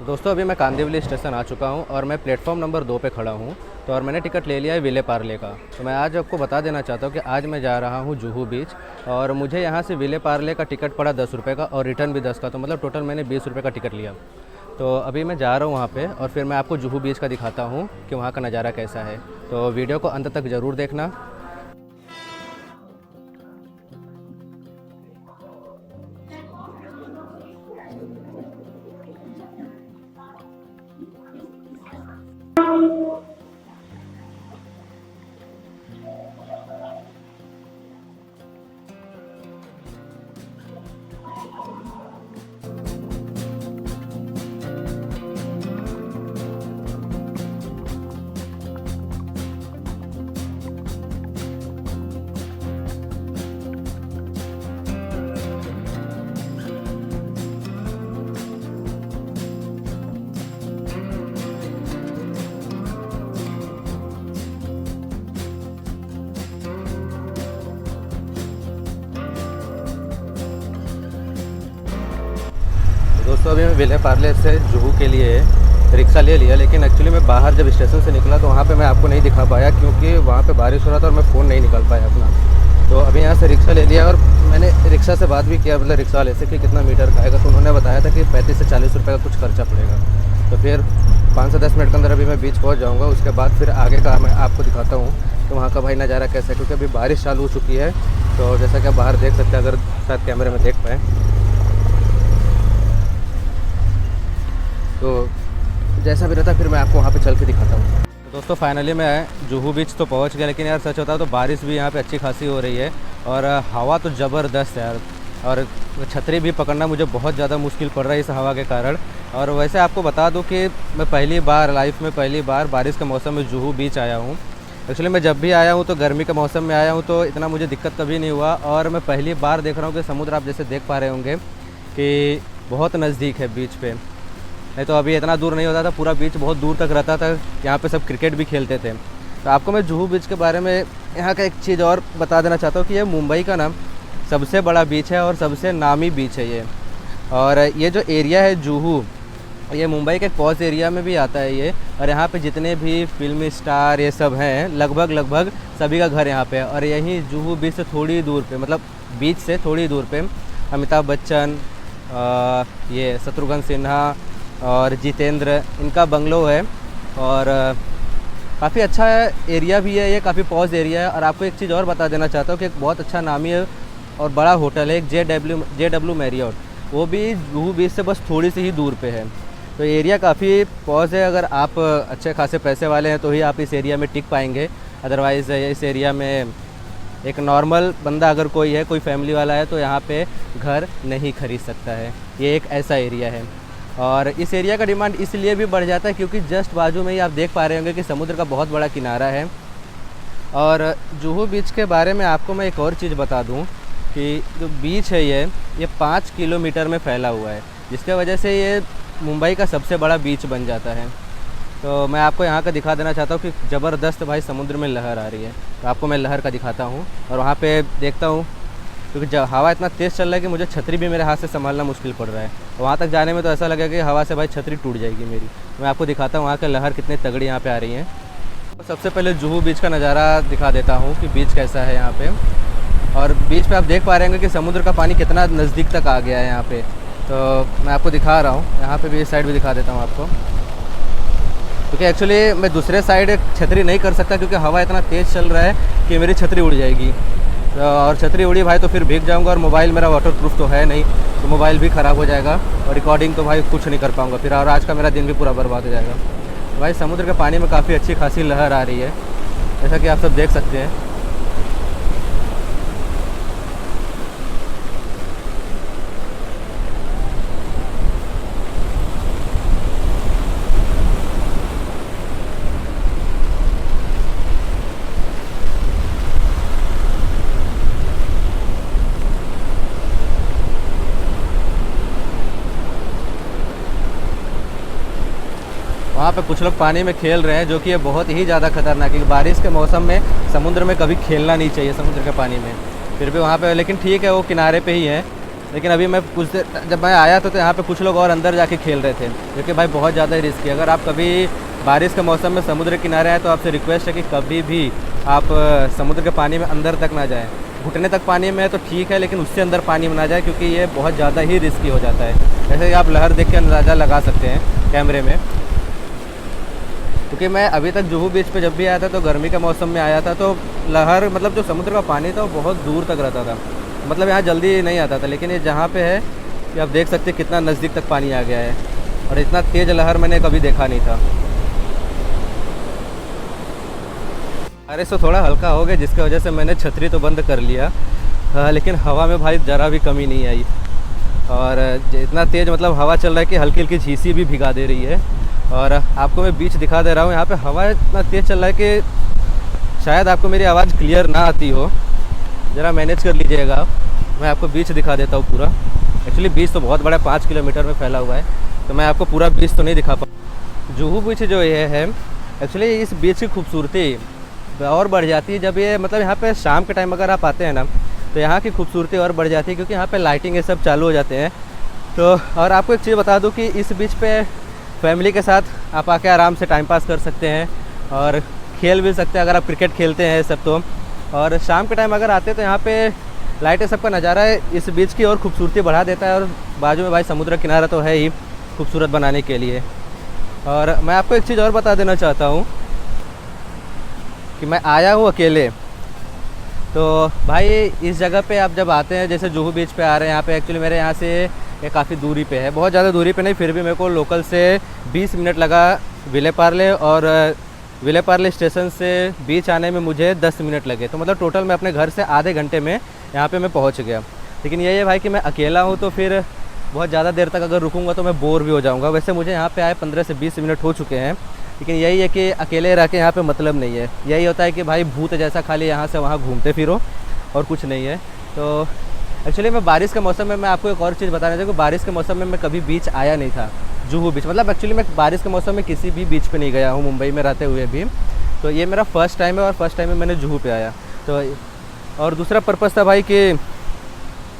तो दोस्तों अभी मैं कांदिवली स्टेशन आ चुका हूँ और मैं प्लेटफॉर्म नंबर 2 पे खड़ा हूँ। तो और मैंने टिकट ले लिया है विले पार्ले का। तो मैं आज आपको बता देना चाहता हूँ कि आज मैं जा रहा हूँ जुहू बीच और मुझे यहाँ से विले पार्ले का टिकट पड़ा 10 रुपये का और रिटर्न भी 10 का। तो मतलब टोटल मैंने 20 रुपये का टिकट लिया। तो अभी मैं जा रहा हूँ वहाँ पे और फिर मैं आपको जुहू बीच का दिखाता हूँ कि वहाँ का नज़ारा कैसा है। तो वीडियो को अंत तक ज़रूर देखना। दोस्तों अभी मैं विले पार्ले से जुहू के लिए रिक्शा ले लिया, लेकिन एक्चुअली मैं बाहर जब स्टेशन से निकला तो वहाँ पे मैं आपको नहीं दिखा पाया क्योंकि वहाँ पे बारिश हो रहा था और मैं फ़ोन नहीं निकाल पाया अपना। तो अभी यहाँ से रिक्शा ले लिया और मैंने रिक्शा से बात भी किया, मतलब रिक्शा वाले से कि कितना मीटर का आएगा। तो उन्होंने बताया था कि 35 से 40 रुपये का कुछ खर्चा पड़ेगा। तो फिर 5 से 10 मिनट के अंदर अभी मैं बीच पहुँच जाऊँगा। उसके बाद फिर आगे का मैं आपको दिखाता हूँ कि वहाँ का भाई नज़ारा कैसा है, क्योंकि अभी बारिश चालू हो चुकी है। तो जैसा कि आप बाहर देख सकते हैं, अगर शायद कैमरे में देख पाएँ तो जैसा भी रहता फिर मैं आपको वहाँ पे चल के दिखाता हूँ। तो दोस्तों फाइनली मैं जुहू बीच तो पहुँच गया, लेकिन यार सच होता है तो बारिश भी यहाँ पे अच्छी खासी हो रही है और हवा तो ज़बरदस्त है यार। और छतरी भी पकड़ना मुझे बहुत ज़्यादा मुश्किल पड़ रहा है इस हवा के कारण। और वैसे आपको बता दूँ कि मैं लाइफ में पहली बार बारिश के मौसम में जुहू बीच आया हूँ। एक्चुअली मैं जब भी आया हूँ तो गर्मी के मौसम में आया हूँ, तो इतना मुझे दिक्कत कभी नहीं हुआ। और मैं पहली बार देख रहा हूँ कि समुद्र आप जैसे देख पा रहे होंगे कि बहुत नज़दीक है बीच पे। नहीं तो अभी इतना दूर नहीं होता था, पूरा बीच बहुत दूर तक रहता था। यहाँ पे सब क्रिकेट भी खेलते थे। तो आपको मैं जुहू बीच के बारे में यहाँ का एक चीज़ और बता देना चाहता हूँ कि ये मुंबई का ना सबसे बड़ा बीच है और सबसे नामी बीच है ये। और ये जो एरिया है जुहू, ये मुंबई के पॉज एरिया में भी आता है ये। और यहाँ पे जितने भी फिल्मी स्टार ये सब हैं लगभग सभी का घर यहाँ पे है। और यहीं जुहू बीच से थोड़ी दूर पे, मतलब बीच से थोड़ी दूर पे अमिताभ बच्चन, ये शत्रुघ्न सिन्हा और जितेंद्र, इनका बंगलो है। और काफ़ी अच्छा एरिया भी है ये, काफ़ी पॉज एरिया है। और आपको एक चीज़ और बता देना चाहता हूँ कि एक बहुत अच्छा नामी है और बड़ा होटल है एक JW मैरियट, वो भी जुहू बीच से बस थोड़ी सी ही दूर पे है। तो एरिया काफ़ी पॉज है। अगर आप अच्छे खासे पैसे वाले हैं तो ही आप इस एरिया में टिक पाएंगे, अदरवाइज़ इस एरिया में एक नॉर्मल बंदा अगर कोई है, कोई फैमिली वाला है, तो यहाँ पे घर नहीं खरीद सकता है। ये एक ऐसा एरिया है। और इस एरिया का डिमांड इसलिए भी बढ़ जाता है क्योंकि जस्ट बाजू में ही आप देख पा रहे होंगे कि समुद्र का बहुत बड़ा किनारा है। और जुहू बीच के बारे में आपको मैं एक और चीज़ बता दूं कि जो बीच है ये 5 किलोमीटर में फैला हुआ है, जिसके वजह से ये मुंबई का सबसे बड़ा बीच बन जाता है। तो मैं आपको यहाँ का दिखा देना चाहता हूँ कि ज़बरदस्त भाई समुद्र में लहर आ रही है। तो आपको मैं लहर का दिखाता हूँ और वहाँ पे देखता हूँ, क्योंकि जब हवा इतना तेज़ चल रहा है कि मुझे छतरी भी मेरे हाथ से संभालना मुश्किल पड़ रहा है। तो वहाँ तक जाने में तो ऐसा लगेगा कि हवा से भाई छतरी टूट जाएगी मेरी। तो मैं आपको दिखाता हूँ वहाँ के लहर कितने तगड़ी यहाँ पे आ रही हैं। तो सबसे पहले जुहू बीच का नज़ारा दिखा देता हूँ कि बीच कैसा है यहाँ पे। और बीच पे आप देख पा रहे होंगे कि समुद्र का पानी कितना नज़दीक तक आ गया है यहाँ पे। तो मैं आपको दिखा रहा हूँ, यहाँ पे भी इस साइड भी दिखा देता हूँ आपको, क्योंकि एक्चुअली मैं दूसरे साइड छतरी नहीं कर सकता क्योंकि हवा इतना तेज़ चल रहा है कि मेरी छतरी उड़ जाएगी। और छतरी उड़ी भाई तो फिर भीग जाऊंगा और मोबाइल मेरा वाटर प्रूफ तो है नहीं, तो मोबाइल भी ख़राब हो जाएगा और रिकॉर्डिंग तो भाई कुछ नहीं कर पाऊंगा फिर, और आज का मेरा दिन भी पूरा बर्बाद हो जाएगा। तो भाई समुद्र के पानी में काफ़ी अच्छी खासी लहर आ रही है, जैसा कि आप सब देख सकते हैं। वहाँ पे कुछ लोग पानी में खेल रहे हैं, जो कि ये बहुत ही ज़्यादा खतरनाक है। बारिश के मौसम में समुद्र में कभी खेलना नहीं चाहिए, समुद्र के पानी में। फिर भी वहाँ पे, लेकिन ठीक है वो किनारे पे ही है लेकिन अभी मैं कुछ देर जब मैं आया तो यहाँ पे कुछ लोग और अंदर जाके खेल रहे थे, जो कि भाई बहुत ज़्यादा ही रिस्की है। अगर आप कभी बारिश के मौसम में समुद्र किनारे आए तो आपसे रिक्वेस्ट है कि कभी भी आप समुद्र के पानी में अंदर तक ना जाएँ। घुटने तक पानी में है तो ठीक है, लेकिन उससे अंदर पानी में ना जाए, क्योंकि ये बहुत ज़्यादा ही रिस्की हो जाता है। जैसे कि आप लहर देख के अंदाज़ा लगा सकते हैं कैमरे में। क्योंकि मैं अभी तक जुहू बीच पे जब भी आया था तो गर्मी के मौसम में आया था, तो लहर मतलब जो समुद्र का पानी था वो बहुत दूर तक रहता था, मतलब यहाँ जल्दी नहीं आता था। लेकिन ये जहाँ पे है कि आप देख सकते हैं कितना नज़दीक तक पानी आ गया है, और इतना तेज़ लहर मैंने कभी देखा नहीं था। बारिश तो थोड़ा हल्का हो गया, जिसकी वजह से मैंने छतरी तो बंद कर लिया, लेकिन हवा में भाई ज़रा भी कमी नहीं आई। और इतना तेज़ मतलब हवा चल रहा है कि हल्की हल्की झींसी भी भिगा दे रही है। और आपको मैं बीच दिखा दे रहा हूँ, यहाँ पे हवा इतना तेज़ चल रहा है कि शायद आपको मेरी आवाज़ क्लियर ना आती हो, ज़रा मैनेज कर लीजिएगा। मैं आपको बीच दिखा देता हूँ पूरा। एक्चुअली बीच तो बहुत बड़ा 5 किलोमीटर में फैला हुआ है, तो मैं आपको पूरा बीच तो नहीं दिखा पाऊँ। जुहू बीच जो ये है, एक्चुअली इस बीच की खूबसूरती और बढ़ जाती है जब ये मतलब यहाँ पे शाम के टाइम अगर आप आते हैं ना, तो यहाँ की खूबसूरती और बढ़ जाती है, क्योंकि यहाँ पे लाइटिंग ये सब चालू हो जाते हैं। तो और आपको एक चीज़ बता दूँ कि इस बीच पे फैमिली के साथ आप आके आराम से टाइम पास कर सकते हैं और खेल भी सकते हैं, अगर आप क्रिकेट खेलते हैं सब तो। और शाम के टाइम अगर आते हैं तो यहाँ पे लाइटें सबका नज़ारा है इस बीच की और खूबसूरती बढ़ा देता है। और बाजू में भाई समुद्र किनारा तो है ही खूबसूरत बनाने के लिए। और मैं आपको एक चीज़ और बता देना चाहता हूँ कि मैं आया हूँ अकेले। तो भाई इस जगह पे आप जब आते हैं, जैसे जुहू बीच पे आ रहे हैं, यहाँ पे एक्चुअली मेरे यहाँ से ये काफ़ी दूरी पे है, बहुत ज़्यादा दूरी पे नहीं, फिर भी मेरे को लोकल से 20 मिनट लगा विले पार्ले, और विले पार्ले स्टेशन से बीच आने में मुझे 10 मिनट लगे। तो मतलब टोटल मैं अपने घर से आधे घंटे में यहाँ पे मैं पहुँच गया। लेकिन यही है भाई कि मैं अकेला हूँ, तो फिर बहुत ज़्यादा देर तक अगर रुकूँगा तो मैं बोर भी हो जाऊँगा। वैसे मुझे यहाँ पे आए 15 से 20 मिनट हो चुके हैं, लेकिन यही है कि अकेले रह के यहाँ पे मतलब नहीं है। यही होता है कि भाई भूत जैसा खाली यहाँ से वहाँ घूमते फिरो और कुछ नहीं है। तो एक्चुअली मैं बारिश के मौसम में, मैं आपको एक और चीज़ बताना चाहूँगा, बारिश के मौसम में मैं कभी बीच आया नहीं था, जुहू बीच। मतलब एक्चुअली मैं बारिश के मौसम में किसी भी बीच पे नहीं गया हूँ मुंबई में रहते हुए भी। तो ये मेरा फर्स्ट टाइम है, और फर्स्ट टाइम में मैंने जुहू पे आया। तो और दूसरा पर्पज़ था भाई कि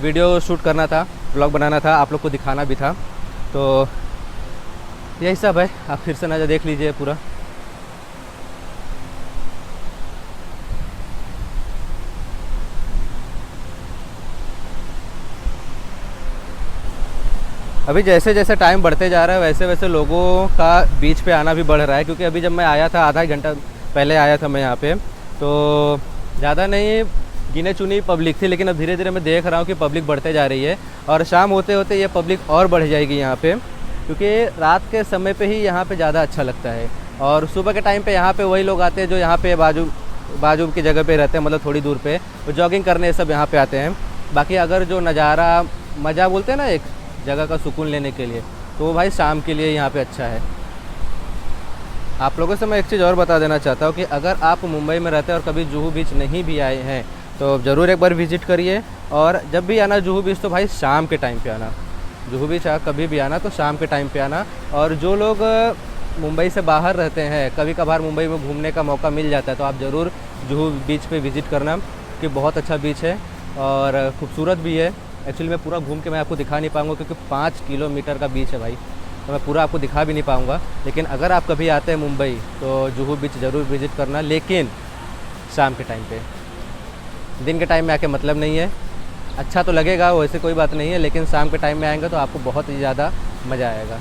वीडियो शूट करना था, ब्लॉग बनाना था, आप लोग को दिखाना भी था। तो यही सब है, आप फिर से नज़र देख लीजिए पूरा। अभी जैसे जैसे टाइम बढ़ते जा रहा है वैसे वैसे लोगों का बीच पे आना भी बढ़ रहा है, क्योंकि अभी जब मैं आया था आधा घंटा पहले आया था मैं यहाँ पे, तो ज़्यादा नहीं गिने चुनी पब्लिक थी। लेकिन अब धीरे धीरे मैं देख रहा हूँ कि पब्लिक बढ़ते जा रही है, और शाम होते होते ये पब्लिक और बढ़ जाएगी यहाँ पे, क्योंकि रात के समय पे ही यहाँ पे ज़्यादा अच्छा लगता है। और सुबह के टाइम पे यहाँ पे वही लोग आते हैं जो यहाँ पे बाजू की जगह पे रहते हैं, मतलब थोड़ी दूर पे, वो जॉगिंग करने सब यहाँ पे आते हैं। बाकी अगर जो नज़ारा मज़ा बोलते हैं ना एक जगह का सुकून लेने के लिए, तो वो भाई शाम के लिए यहाँ पे अच्छा है। आप लोगों से मैं एक चीज़ और बता देना चाहता हूँ कि अगर आप मुंबई में रहते हैं और कभी जुहू बीच नहीं भी आए हैं तो ज़रूर एक बार विज़िट करिए। और जब भी आना जुहू बीच तो भाई शाम के टाइम पे आना, जुहू बीच कभी भी आना तो शाम के टाइम पे आना। और जो लोग मुंबई से बाहर रहते हैं, कभी कभार मुंबई में घूमने का मौका मिल जाता है, तो आप ज़रूर जुहू बीच पे विज़िट करना, कि बहुत अच्छा बीच है और ख़ूबसूरत भी है। एक्चुअली मैं पूरा घूम के मैं आपको दिखा नहीं पाऊँगा, क्योंकि 5 किलोमीटर का बीच है भाई, तो मैं पूरा आपको दिखा भी नहीं पाऊँगा। लेकिन अगर आप कभी आते हैं मुंबई तो जुहू बीच ज़रूर विज़िट करना, लेकिन शाम के टाइम पे। दिन के टाइम में आके मतलब नहीं है, अच्छा तो लगेगा वैसे कोई बात नहीं है, लेकिन शाम के टाइम में आएंगे तो आपको बहुत ही ज़्यादा मज़ा आएगा।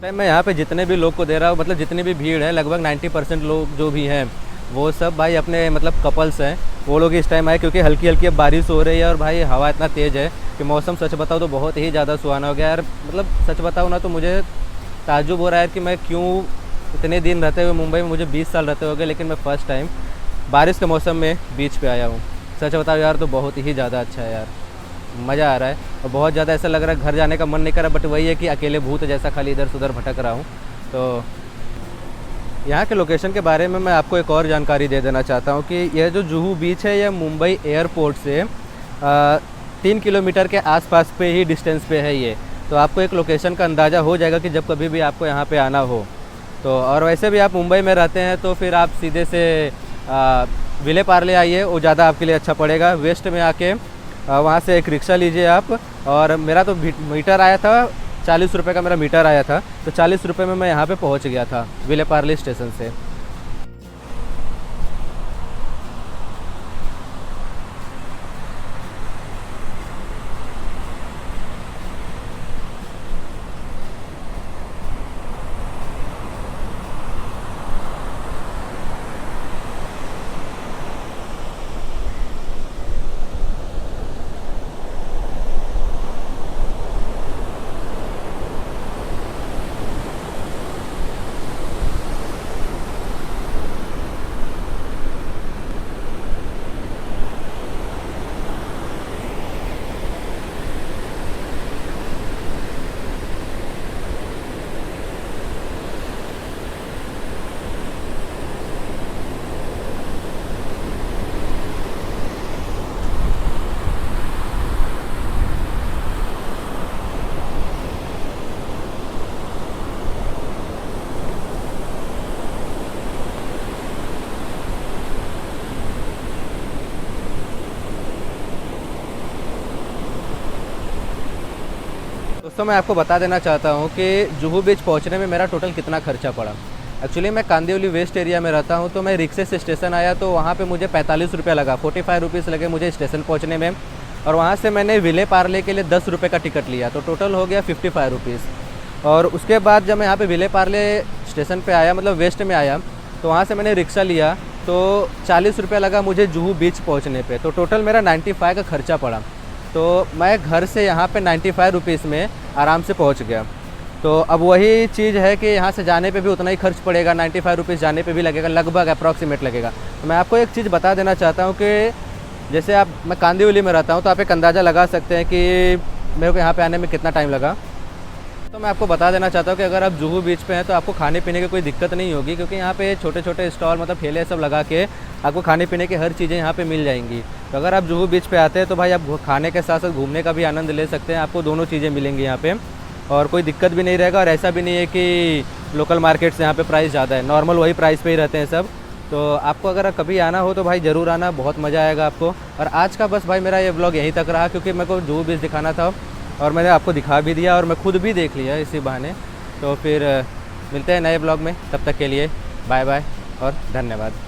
टाइम मैं यहाँ पे जितने भी लोग को दे रहा हूँ, मतलब जितनी भी भीड़ है, लगभग 90% लोग जो भी हैं वो सब भाई अपने मतलब कपल्स हैं, वो लोग इस टाइम आए, क्योंकि हल्की हल्की अब बारिश हो रही है और भाई हवा इतना तेज़ है कि मौसम सच बताऊँ तो बहुत ही ज़्यादा सुहाना हो गया यार। मतलब सच बताऊँ ना तो मुझे ताज्जुब हो रहा है कि मैं क्यों इतने दिन रहते हुए मुंबई में, मुझे 20 साल रहते हो गए, लेकिन मैं फ़र्स्ट टाइम बारिश के मौसम में बीच पे आया हूँ। सच बताओ यार तो बहुत ही ज़्यादा अच्छा है यार, मज़ा आ रहा है। और बहुत ज़्यादा ऐसा लग रहा है घर जाने का मन नहीं कर रहा, बट वही है कि अकेले भूत जैसा खाली इधर से उधर भटक रहा हूँ। तो यहाँ के लोकेशन के बारे में मैं आपको एक और जानकारी दे देना चाहता हूँ कि यह जो जुहू बीच है यह मुंबई एयरपोर्ट से 3 किलोमीटर के आसपास पे ही डिस्टेंस पे है ये। तो आपको एक लोकेशन का अंदाज़ा हो जाएगा कि जब कभी भी आपको यहाँ पे आना हो तो। और वैसे भी आप मुंबई में रहते हैं तो फिर आप सीधे से विले पार्ले आइए, वो ज़्यादा आपके लिए अच्छा पड़ेगा। वेस्ट में आके वहाँ से एक रिक्शा लीजिए आप। और मेरा तो मीटर आया था 40 रुपये का, मेरा मीटर आया था, तो 40 रुपये में मैं यहाँ पे पहुँच गया था विले पार्ले स्टेशन से। दोस्तों मैं आपको बता देना चाहता हूँ कि जुहू बीच पहुँचने में मेरा टोटल कितना खर्चा पड़ा। एक्चुअली मैं कांदिवली वेस्ट एरिया में रहता हूँ, तो मैं रिक्शे से स्टेशन आया तो वहाँ पे मुझे 45 रुपये लगा, 45 रुपीज़ लगे मुझे स्टेशन पहुँचने में। और वहाँ से मैंने विले पार्ले के लिए 10 रुपये का टिकट लिया, तो टोटल हो गया 55 रुपीज़। और उसके बाद जब मैं यहाँ पे विले पार्ले स्टेशन पे आया, मतलब वेस्ट में आया, तो वहाँ से मैंने रिक्शा लिया, तो 40 रुपये लगा मुझे जुहू बीच पहुँचने पे, तो टोटल मेरा 95 का खर्चा पड़ा। तो मैं घर से यहाँ पे 95 रुपीज़ में आराम से पहुँच गया। तो अब वही चीज़ है कि यहाँ से जाने पे भी उतना ही खर्च पड़ेगा, 95 रुपीज़ जाने पे भी लगेगा, लगभग अप्रॉक्सीमेट लगेगा। तो मैं आपको एक चीज़ बता देना चाहता हूँ कि जैसे मैं कांदिवली में रहता हूँ, तो आप एक अंदाज़ा लगा सकते हैं कि मेरे को यहाँ पे आने में कितना टाइम लगा। तो मैं आपको बता देना चाहता हूँ कि अगर आप जुहू बीच पे हैं तो आपको खाने पीने की कोई दिक्कत नहीं होगी, क्योंकि यहाँ पे छोटे छोटे स्टॉल, मतलब ठेले सब लगा के आपको खाने पीने की हर चीज़ें यहाँ पे मिल जाएंगी। तो अगर आप जुहू बीच पे आते हैं तो भाई आप खाने के साथ साथ घूमने का भी आनंद ले सकते हैं, आपको दोनों चीज़ें मिलेंगी यहाँ पे, और कोई दिक्कत भी नहीं रहेगा। और ऐसा भी नहीं है कि लोकल मार्केट से यहाँ पे प्राइस ज़्यादा है, नॉर्मल वही प्राइस पे ही रहते हैं सब। तो आपको अगर कभी आना हो तो भाई ज़रूर आना, बहुत मज़ा आएगा आपको। और आज का बस भाई मेरा ये व्लॉग यहीं तक रहा, क्योंकि मेरे को जुहू बीच दिखाना था और मैंने आपको दिखा भी दिया और मैं खुद भी देख लिया इसी बहाने। तो फिर मिलते हैं नए ब्लॉग में, तब तक के लिए बाय बाय और धन्यवाद।